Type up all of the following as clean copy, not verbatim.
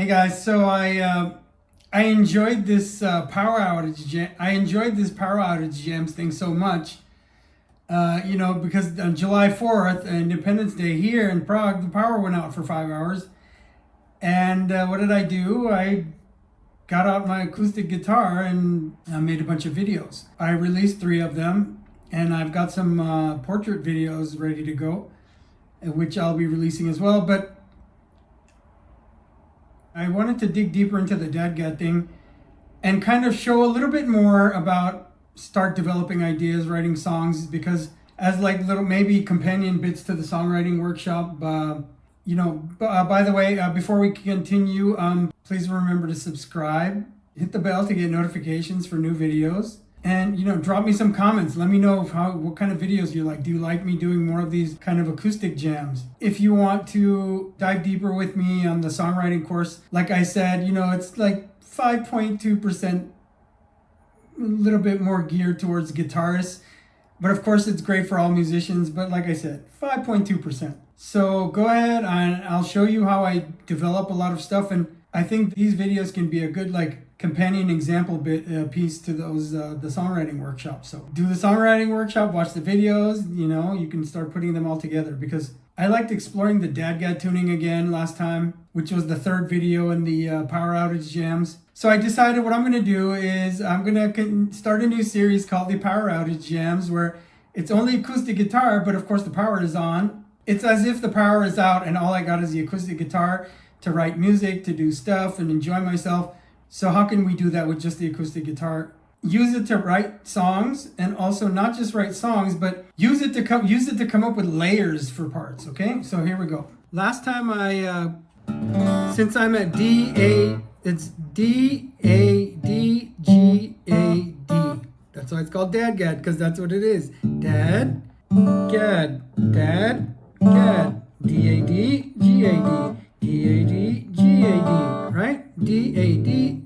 Hey guys, so I enjoyed this Power Outage Jam. I enjoyed this Power Outage Jams thing so much, because on July 4th, Independence Day here in Prague, the power went out for 5 hours. And what did I do? I got out my acoustic guitar and I made a bunch of videos. I released 3 of them, and I've got some portrait videos ready to go, which I'll be releasing as well. But I wanted to dig deeper into the DADGAD thing and kind of show a little bit more about start developing ideas, writing songs, because as like little maybe companion bits to the songwriting workshop. By the way, before we continue, please remember to subscribe, hit the bell to get notifications for new videos, and drop me some comments. Let me know what kind of videos you like. Do you like me doing more of these kind of acoustic jams? If you want to dive deeper with me on the songwriting course, like I said, it's like 5.2%, a little bit more geared towards guitarists, but of course it's great for all musicians. But like I said, 5.2%. So go ahead and I'll show you how I develop a lot of stuff, and I think these videos can be a good companion example piece to those the songwriting workshop. So do the songwriting workshop, watch the videos, you can start putting them all together, because I liked exploring the DADGAD tuning again last time, which was the 3rd video in the Power Outage Jams. So I decided what I'm going to do is I'm going to start a new series called the Power Outage Jams, where it's only acoustic guitar, but of course the power is on. It's as if the power is out and all I got is the acoustic guitar to write music, to do stuff and enjoy myself. So how can we do that with just the acoustic guitar? Use it to write songs, and also not just write songs, but use it to come up with layers for parts. Okay, so here we go. Last time since I'm at D-A, it's D-A-D-G-A-D. That's why it's called DADGAD, because that's what it is. DADGAD, DADGAD, D-A-D-G-A-D. D-A-D-G-A-D, right? D-A-D-G-A-D.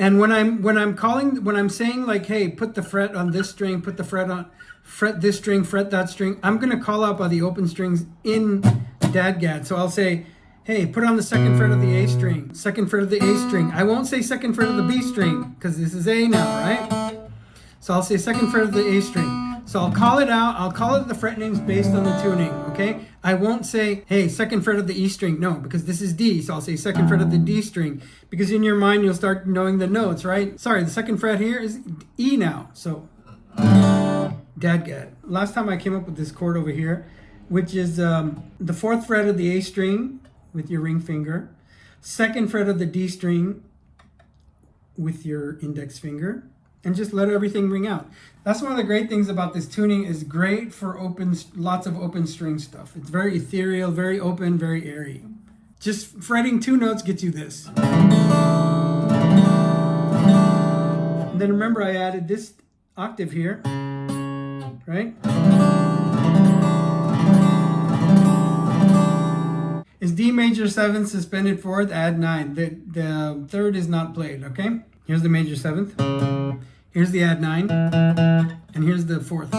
And when I'm saying like, hey, put the fret on this string, put the fret this string, fret that string, I'm going to call out by the open strings in DADGAD. So I'll say, hey, put on the 2nd fret of the A string, 2nd fret of the A string. I won't say 2nd fret of the B string, because this is A now, right? So I'll say 2nd fret of the A string. So I'll call it out. I'll call it the fret names based on the tuning, okay? I won't say, hey, 2nd fret of the E string. No, because this is D. So I'll say 2nd fret of the D string, because in your mind, you'll start knowing the notes, right? Sorry, the 2nd fret here is E now. So DADGAD. Last time I came up with this chord over here, which is the 4th fret of the A string with your ring finger, 2nd fret of the D string with your index finger, and just let everything ring out. That's one of the great things about this tuning. Is great for lots of open string stuff. It's very ethereal, very open, very airy. Just fretting 2 notes gets you this. And then remember, I added this octave here, right? Is D major 7th, suspended 4th, add 9. The 3rd is not played, okay? Here's the major 7th. Here's the add 9. And here's the 4th.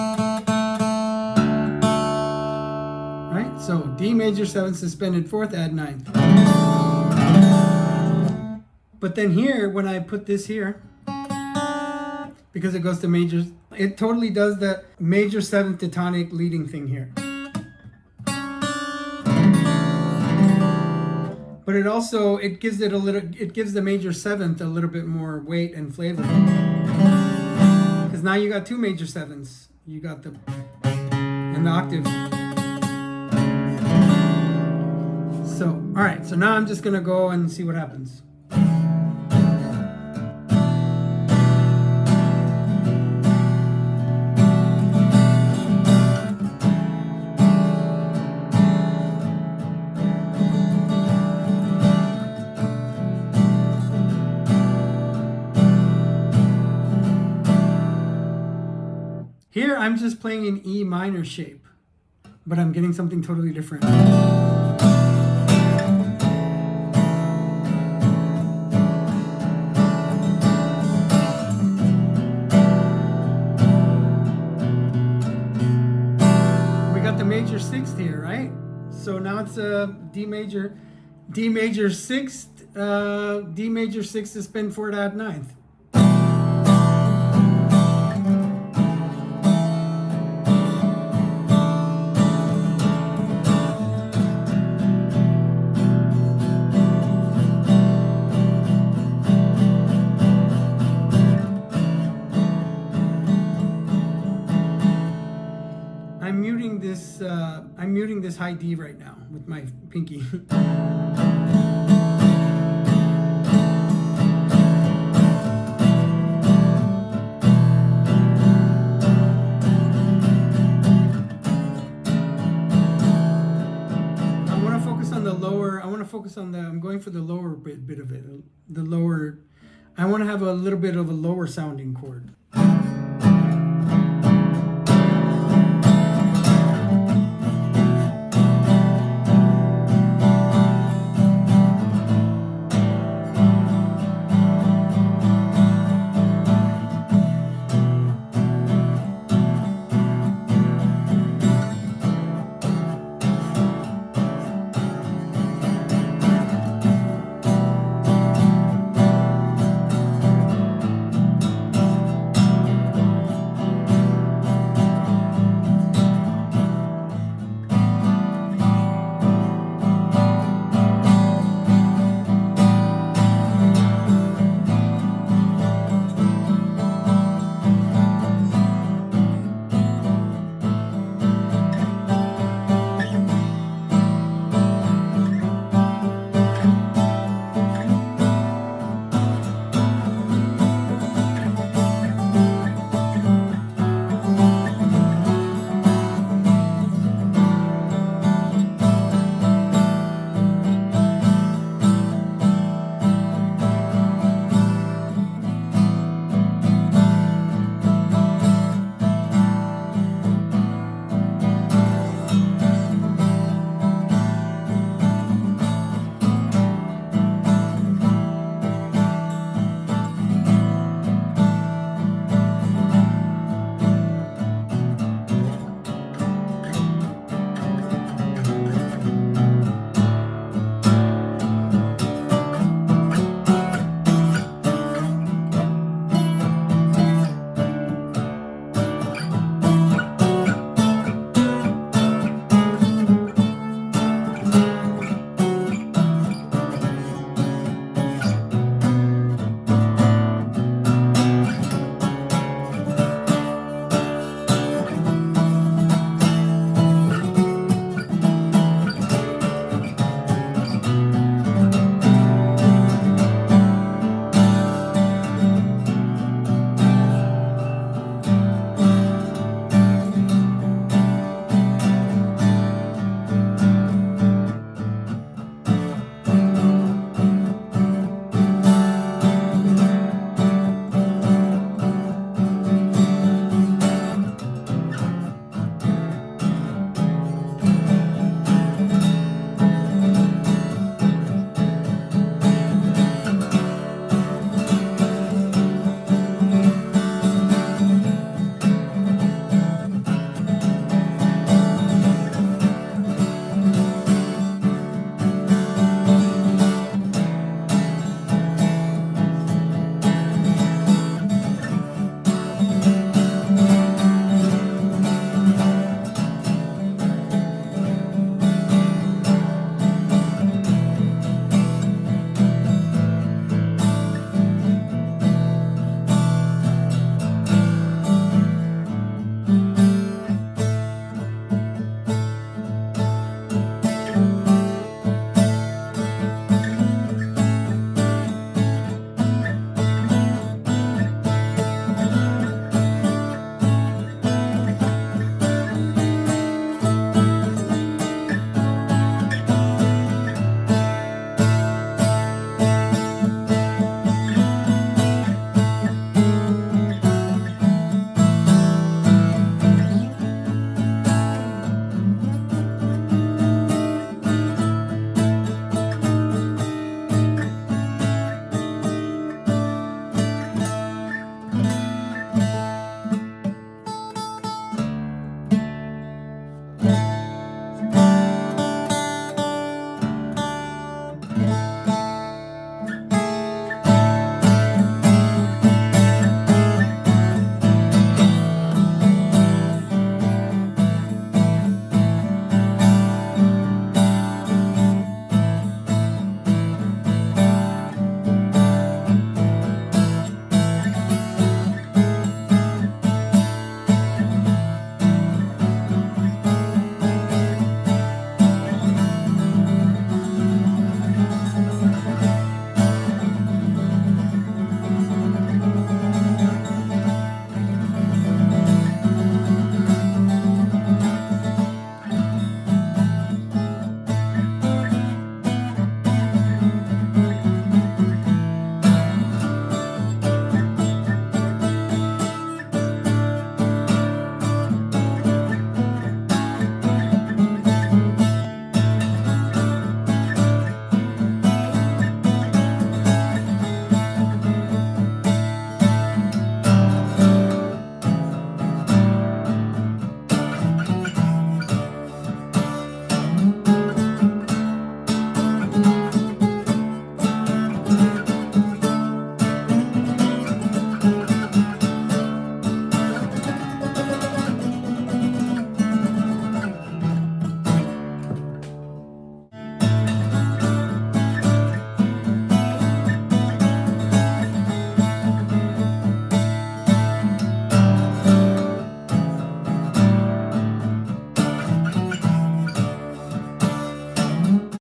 Right? So D major 7th, suspended 4th, add 9th. But then here, when I put this here, because it goes to majors, it totally does the major 7th to tonic leading thing here. But it also, it gives the major 7th a little bit more weight and flavor. Because now you got 2 major 7ths. You got and the octave. So, all right, so now I'm just gonna go and see what happens. Here, I'm just playing an E minor shape, but I'm getting something totally different. major sixth here, right? So now it's a D major D major sixth, D major sixth suspend fourth add ninth. I'm muting this high D right now with my pinky. I'm going for the lower bit of it. The lower, I want to have a little bit of a lower sounding chord.